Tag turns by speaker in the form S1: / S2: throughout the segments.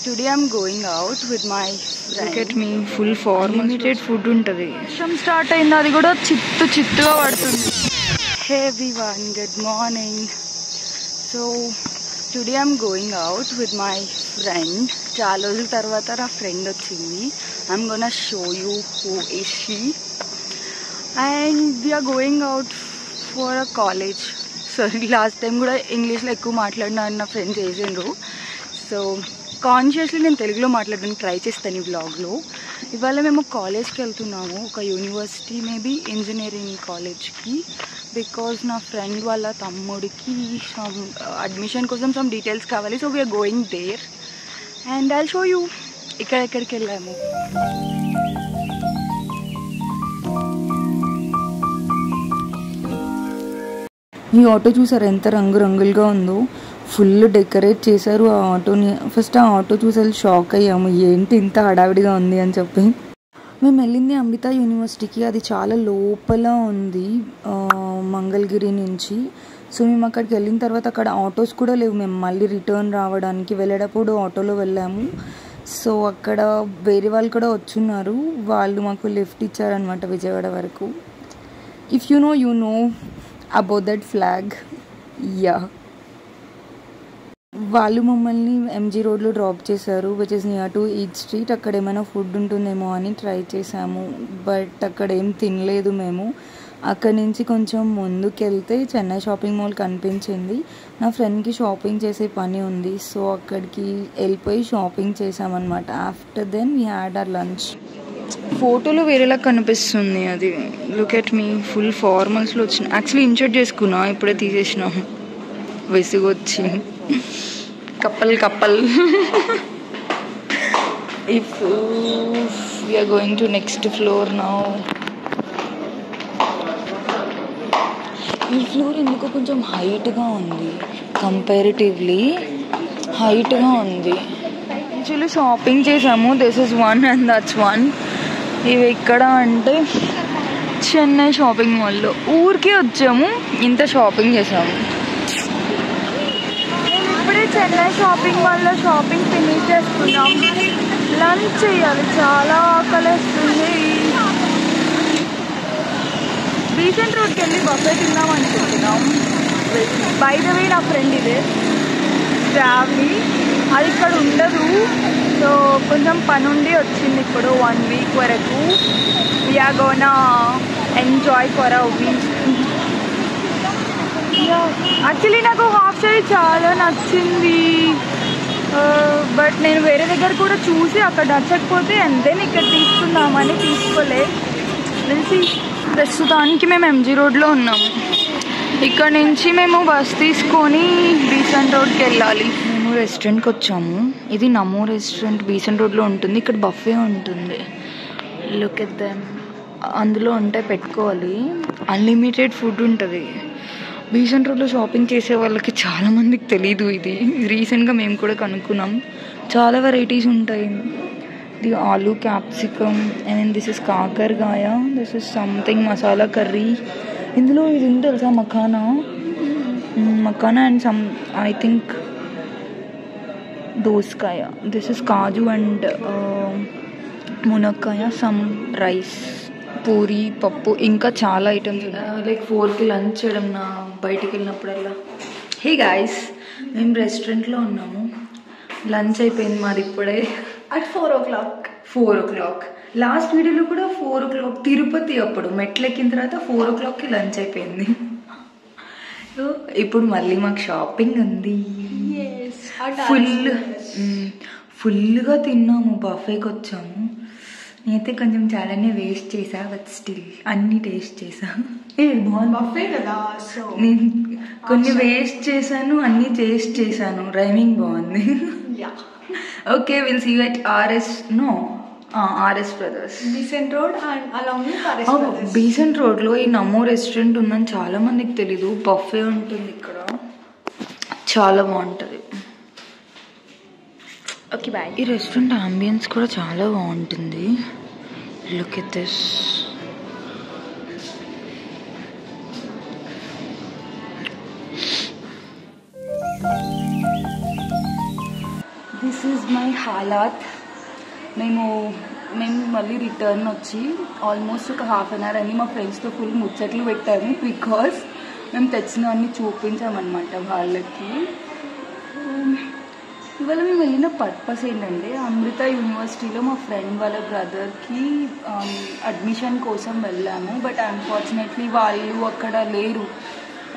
S1: Today I'm going out with my friend.
S2: Look at me, full form. Limited food untadi.
S1: వర్షం start అయింది, అది కూడా చిత్తుగా పడుతుంది. Hey everyone, good morning. So today I'm going out with my friend. చాలా రోజుల తర్వాత నా ఫ్రెండ్ వచ్చింది. I'm gonna show you who is she. And we are going out for a college. Sorry, last time కూడా ఇంగ్లీష్లో ఎక్కువ మాట్లాడినా నా ఫ్రెండ్స్ చేసిండ్రు. సో కాన్షియస్లీ నేను తెలుగులో మాట్లాడడానికి ట్రై చేస్తాను ఈ వ్లాగ్లో. ఇవాళ మేము కాలేజ్కి వెళ్తున్నాము, ఒక యూనివర్సిటీ, మేబీ ఇంజనీరింగ్ కాలేజ్కి. బికాజ్ నా ఫ్రెండ్ వాళ్ళ తమ్ముడికి అడ్మిషన్ కోసం సమ్ డీటెయిల్స్ కావాలి. So we are going there and I'll show you ఎక్కడికి వెళ్ళాము. ఈ ఆటో చూసారు ఎంత రంగురంగులుగా ఉందో, ఫుల్ డెకరేట్ చేశారు ఆ ఆటోని. ఫస్ట్ ఆ ఆటో చూసి షాక్ అయ్యాము, ఏంటి ఇంత హడావిడిగా ఉంది అని చెప్పి. మేము వెళ్ళింది అమృత యూనివర్సిటీకి, అది చాలా లోపల ఉంది మంగళగిరి నుంచి. సో మేము అక్కడికి వెళ్ళిన తర్వాత అక్కడ ఆటోస్ కూడా లేవు, మేము మళ్ళీ రిటర్న్ రావడానికి వెళ్ళేటప్పుడు ఆటోలో వెళ్ళాము. సో అక్కడ వేరే వాళ్ళు కూడా వచ్చున్నారు, వాళ్ళు మాకు లిఫ్ట్ ఇచ్చారనమాట విజయవాడ వరకు. If you know about that flag, yeah. వాళ్ళు మమ్మల్ని ఎంజీ రోడ్లో డ్రాప్ చేశారు, which is near to eat street. అక్కడ ఏమైనా ఫుడ్ ఉంటుందేమో అని ట్రై చేసాము, బట్ అక్కడ ఏం తినలేదు మేము. అక్కడి నుంచి కొంచెం ముందుకెళ్తే చెన్నై షాపింగ్ మాల్ కనిపించింది. నా ఫ్రెండ్కి షాపింగ్ చేసే పని ఉంది, సో అక్కడికి వెళ్ళిపోయి షాపింగ్ చేసామన్నమాట. After then we had our lunch. ఫోటోలో వేరేలా కనిపిస్తుంది అది. లుక్ ఎట్ మీ, ఫుల్ ఫార్మల్స్లో వచ్చిన. యాక్చువల్లీ ఇన్షర్ట్ చేసుకున్నా, ఇప్పుడే తీసేసినాము విసుగొచ్చి. Couple if we are going to next floor now. ఈ ఫ్లోర్ ఎందుకో కొంచెం హైట్గా ఉంది, కంపారిటివ్లీ హైట్గా ఉంది. యాక్చువల్లీ షాపింగ్ చేసాము, this is one and that's one. ఇవి ఎక్కడ అంటే చెన్నై షాపింగ్ మాల్లో. ఊరికే వచ్చాము, ఇంత షాపింగ్ చేసాము. మేము ఇప్పుడే చెన్నై షాపింగ్ మాల్లో షాపింగ్ ఫినిష్ చేసుకున్నాం. లంచ్ చేయాలి, చాలా ఆకలిస్తుంది. బీసెంట్ రోడ్కి వెళ్ళి బఫే తిందాం అనుకుంటున్నాం. బై ద వే నా ఫ్రెండ్ ఇదే ట్రావెల్, అది ఇక్కడ ఉండదు. సో కొంచెం పని ఉండి వచ్చింది ఇప్పుడు 1 వీక్ వరకు. We are gonna enjoy for a week. Actually నాకు హాఫ్ సారీ చాలా నచ్చింది, బట్ నేను వేరే దగ్గర కూడా చూసి అక్కడ నచ్చకపోతే అండ్ దెన్ ఇక్కడ తీసుకుందామని తీసుకోలే. తెలిసి ప్రస్తుతానికి మేము ఎంజీ రోడ్లో ఉన్నాము. ఇక్కడ నుంచి మేము బస్ తీసుకొని బీసెంట్ రోడ్కి వెళ్ళాలి. మేము రెస్టారెంట్కి వచ్చాము, ఇది నమో రెస్టారెంట్, బీసెంట్ రోడ్లో ఉంటుంది. ఇక్కడ బఫే ఉంటుంది, లుక్ ఎట్ దెమ్. అందులో ఉంటే పెట్టుకోవాలి, అన్లిమిటెడ్ ఫుడ్ ఉంటుంది. బీసెంట్ రోడ్లో షాపింగ్ చేసే వాళ్ళకి చాలామందికి తెలీదు ఇది. రీసెంట్గా మేము కూడా కనుక్కున్నాం, చాలా వెరైటీస్ ఉంటాయి. ఇది aloo capsicum and this is kakarakaya, this is something masala curry. ఇందులో ఇది ఉంది తెలుసా, makhana and some I think dosakaya. This is kaju and munakkaya, some rice, puri, pappu, ఇంకా చాలా ఐటమ్స్ ఉన్నాయి. లైక్ 4కి లంచ్ చేయడం నా బయటికి వెళ్ళినప్పుడల్లా. హే గాయస్, మేము రెస్టారెంట్లో ఉన్నాము, లంచ్ అయిపోయింది మాది ఇప్పుడే అట్ 4 o'clock. లాస్ట్ వీడియోలో కూడా 4 o'clock తిరుపతి, అప్పుడు మెట్లు ఎక్కిన తర్వాత 4 o'clockకి లంచ్ అయిపోయింది. సో ఇప్పుడు మళ్ళీ మాకు షాపింగ్ ఉంది. ఫుల్గా తిన్నాము, బఫేకి వచ్చాము. నేనైతే కొంచెం చాలానే వేస్ట్ చేసా, బట్ స్టిల్ అన్నీ టేస్ట్ చేసా.
S3: బఫే కదా, సో
S1: నేను కొన్ని వేస్ట్ చేశాను, అన్నీ టేస్ట్ చేశాను. రైమింగ్ బాగుంది. Okay, will see you at R S brothers
S3: Besant road and along with R S brothers.
S1: Besant రోడ్లో ఈ నమో రెస్టారెంట్ ఉందని చాలా మందికి తెలీదు. బఫే ఉంటుంది ఇక్కడ, చాలా బాగుంటుంది. Okay bye. ఈ రెస్టారెంట్ అంబియన్స్ కూడా చాలా బాగుంటుంది. Look at this.
S2: This is my హాలాత్. మేము మళ్ళీ రిటర్న్ వచ్చి ఆల్మోస్ట్ ఒక హాఫ్ అన్ అవర్ అని మా ఫ్రెండ్స్తో ఫుల్ ముచ్చట్లు పెట్టాము. బికాస్ మేము తెచ్చినవన్నీ చూపించామన్నమాట వాళ్ళకి. ఇవాళ మేము వెళ్ళిన పర్పస్ ఏంటంటే అమృత యూనివర్సిటీలో మా ఫ్రెండ్ వాళ్ళ బ్రదర్కి అడ్మిషన్ కోసం వెళ్ళాము. బట్ అన్ఫార్చునేట్లీ వాళ్ళు అక్కడ లేరు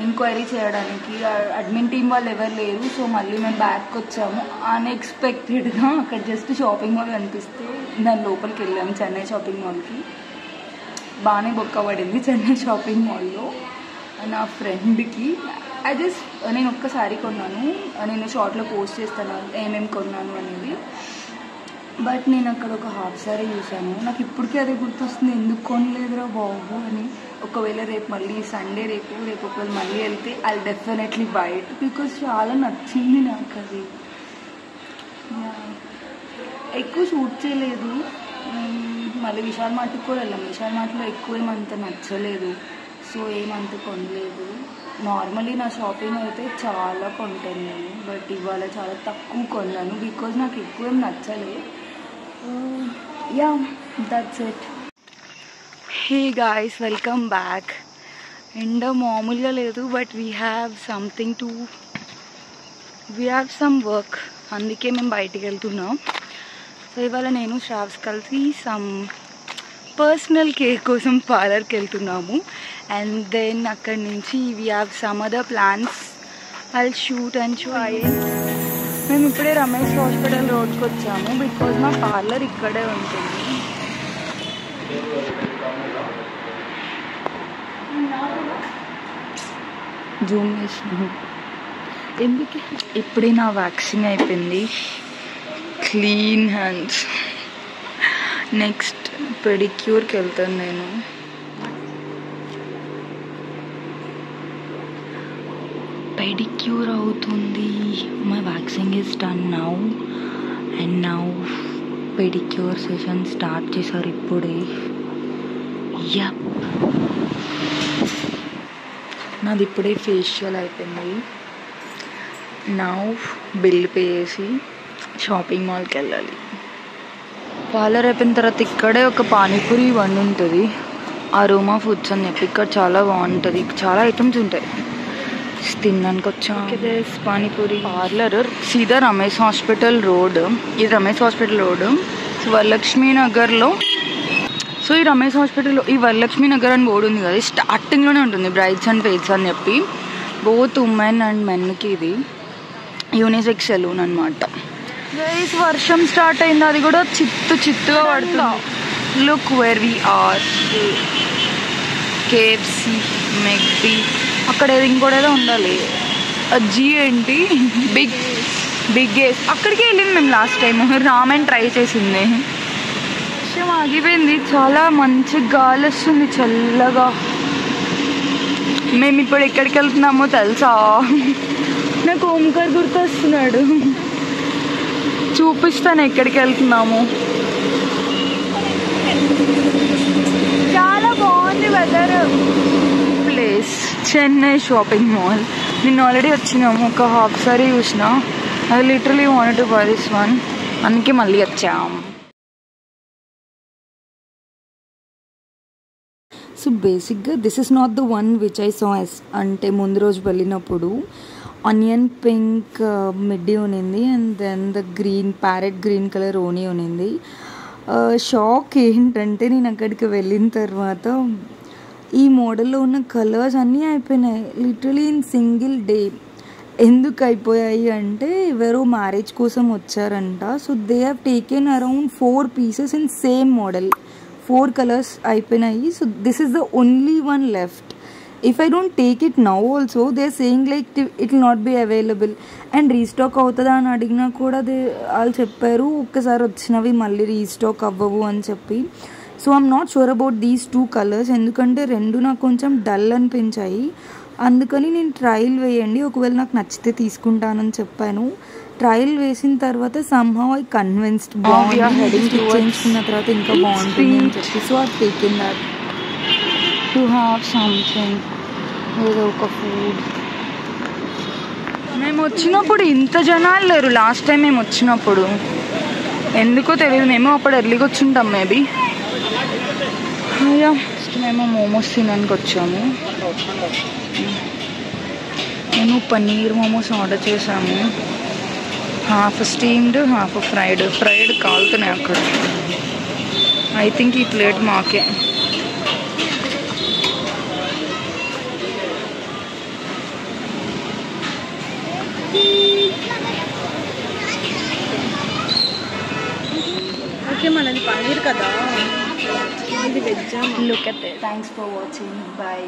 S2: ఎంక్వైరీ చేయడానికి. అడ్మిన్ టీం వాళ్ళు ఎవరు లేరు. సో మళ్ళీ మేము బ్యాక్ వచ్చాము. అన్ఎక్స్పెక్టెడ్గా అక్కడ జస్ట్ షాపింగ్ మాల్ కనిపిస్తే దాని లోపలికి వెళ్ళాము. చెన్నై షాపింగ్ మాల్కి బాగానే బొక్క పడింది చెన్నై షాపింగ్ మాల్లో. నా ఫ్రెండ్కి నేను ఒక్కసారి కొన్నాను. నేను షార్ట్లో పోస్ట్ చేస్తాను ఏమేమి కొన్నాను అనేది. బట్ నేను అక్కడ ఒక హాఫ్ సారీ చూసాను. నాకు ఇప్పటికీ అదే గుర్తొస్తుంది, ఎందుకు కొనలేదురా బాబు అని. ఒకవేళ రేపు మళ్ళీ సండే రేపు ఒకవేళ మళ్ళీ వెళ్తే I definitely by it because చాలా నచ్చింది నాకు అది. ఎక్కువ షూట్ చేయలేదు. మళ్ళీ విశాల్ మార్ట్కి కూడా వెళ్ళాం. విశాల్ మార్ట్లో ఎక్కువ ఏమంత నచ్చలేదు. సో ఏమంత కొనలేదు. నార్మల్లీ నా షాపింగ్ అయితే చాలా కొంటాను నేను. బట్ ఇవాళ చాలా తక్కువ కొన్నాను బికాజ్ నాకు ఎక్కువ ఏం నచ్చలేదు. Yeah that's it. Hey guys, welcome back. ఎండ మామూలుగా లేదు. But we have some work. అందుకే మేము బయటికి వెళ్తున్నాం. సో ఇవాళ నేను శ్రావ్స్ కలిసి సమ్ పర్సనల్ కేర్ కోసం పార్లర్కి వెళ్తున్నాము. అండ్ దెన్ అక్కడి నుంచి we have some other plans. I shoot and show. మేము ఇప్పుడే రమేష్ హాస్పిటల్ రోడ్కి వచ్చాము బికాజ్ మా పార్లర్ ఇక్కడే ఉంటుంది. జూమ్ చేసినాము ఎందుకు. ఇప్పుడే నా వ్యాక్సిన్ అయిపోయింది. Clean hands. నెక్స్ట్ పెడిక్యూర్కి వెళ్తాను నేను. పెడిక్యూర్ అవుతుంది. My vaccine is done now. And now pedicure session start చేశారు ఇప్పుడే. యప్, నాది ఇప్పుడే ఫేషియల్ అయిపోయింది. నౌ బిల్ పే చేసి షాపింగ్ మాల్కి వెళ్ళాలి. పార్లర్ అయిపోయిన తర్వాత ఇక్కడే ఒక పానీపూరి వన్ ఉంటుంది, అరోమా ఫుడ్స్ అని చెప్పి. ఇక్కడ చాలా బాగుంటుంది. చాలా ఐటమ్స్ ఉంటాయి. తినడానికి వచ్చాం. పానీపూరి పార్లర్ సీదా రమేష్ హాస్పిటల్ రోడ్. ఇది రమేష్ హాస్పిటల్ రోడ్. సో వరలక్ష్మీ నగర్లో. సో ఈ రమేష్ హాస్పిటల్లో ఈ వరలక్ష్మీ నగర్ అని బోర్డు ఉంది కదా, స్టార్టింగ్లోనే ఉంటుంది బ్రైడ్స్ అండ్ ఫేడ్స్ అని చెప్పి. బోత్ ఉమెన్ అండ్ మెన్కి ఇది యూనిసెక్స్ సెలూన్ అనమాట. గైస్ వర్షం స్టార్ట్ అయింది. అది కూడా చిత్తుగా పడుతుంది. Look where we are. KFC, McD, అక్కడ ఇంకోటేదో ఉండాలి. జీ ఏంటి బిగ్ గేస్. అక్కడికి వెళ్ళింది మేము లాస్ట్ టైం. రామెన్ ట్రై చేసింది. వర్షం ఆగిపోయింది. చాలా మంచి గాలి వస్తుంది చల్లగా. మేము ఇప్పుడు ఎక్కడికి వెళ్తున్నామో తెలుసా? నాకు ఓంకార్ గుర్తొస్తున్నాడు. చూపిస్తాను ఎక్కడికి వెళ్తున్నాము. చాలా బాగుంది weather. Place Chennai shopping mall. నిన్న ఆల్రెడీ వచ్చినాము. ఒక హాఫ్ సారీ చూసిన. I literally wanted to buy this one. అందుకే మళ్ళీ వచ్చాము. సో బేసిక్గా this is not the one which I saw. అంటే ముందు రోజు వెళ్ళినప్పుడు ఆనియన్ పింక్ మిడ్డీ ఉనింది. And then the green parrot green colour ఓనీ ఉనింది. షాక్ ఏంటంటే నేను అక్కడికి వెళ్ళిన తర్వాత ఈ మోడల్లో ఉన్న కలర్స్ అన్నీ అయిపోయినాయి లిటరలీ ఇన్ సింగిల్ డే. ఎందుకు అయిపోయాయి అంటే ఎవరో మ్యారేజ్ కోసం వచ్చారంట. So they have taken around 4 pieces in same model. 4 colors అయిపోయినాయి. So this is the only one left. If I don't take it now also, they are saying like it will not be available. And restock అవుతుందా అని అడిగినా కూడా వాళ్ళు చెప్పారు ఒక్కసారి వచ్చినవి మళ్ళీ రీస్టాక్ అవ్వవు అని చెప్పి. So I'm not sure about these 2 colors ఎందుకంటే రెండు నాకు కొంచెం డల్ అనిపించాయి. అందుకని నేను ట్రయల్ వేయండి, ఒకవేళ నాకు నచ్చితే తీసుకుంటానని చెప్పాను. ట్రయల్ వేసిన తర్వాత somehow I convinced బాగుంది చేయించుకున్న తర్వాత ఇంకా బాగుంటుంది అని చెప్పి. So I taken that to have something, ఏదో ఒక ఫుడ్.
S1: మేము వచ్చినప్పుడు ఇంత జనాలు లేరు. లాస్ట్ టైం మేము వచ్చినప్పుడు ఎందుకో తెలియదు. మేము అప్పుడు ఎర్లీగా వచ్చుంటాం మేబీ. అయ్యా మేము మోమోస్ తినడానికి వచ్చాము. మేము పన్నీర్ మోమోస్ ఆర్డర్ చేసాము. హాఫ్ స్టీమ్డ్ హాఫ్ ఫ్రైడ్ కాలుతున్నాయి అక్కడ. ఐ థింక్ ఈ ప్లేట్ మాకే.
S3: ఓకే మనది పన్నీర్ కదా, ఇది veg.
S1: Look at it. Thanks for watching. Bye.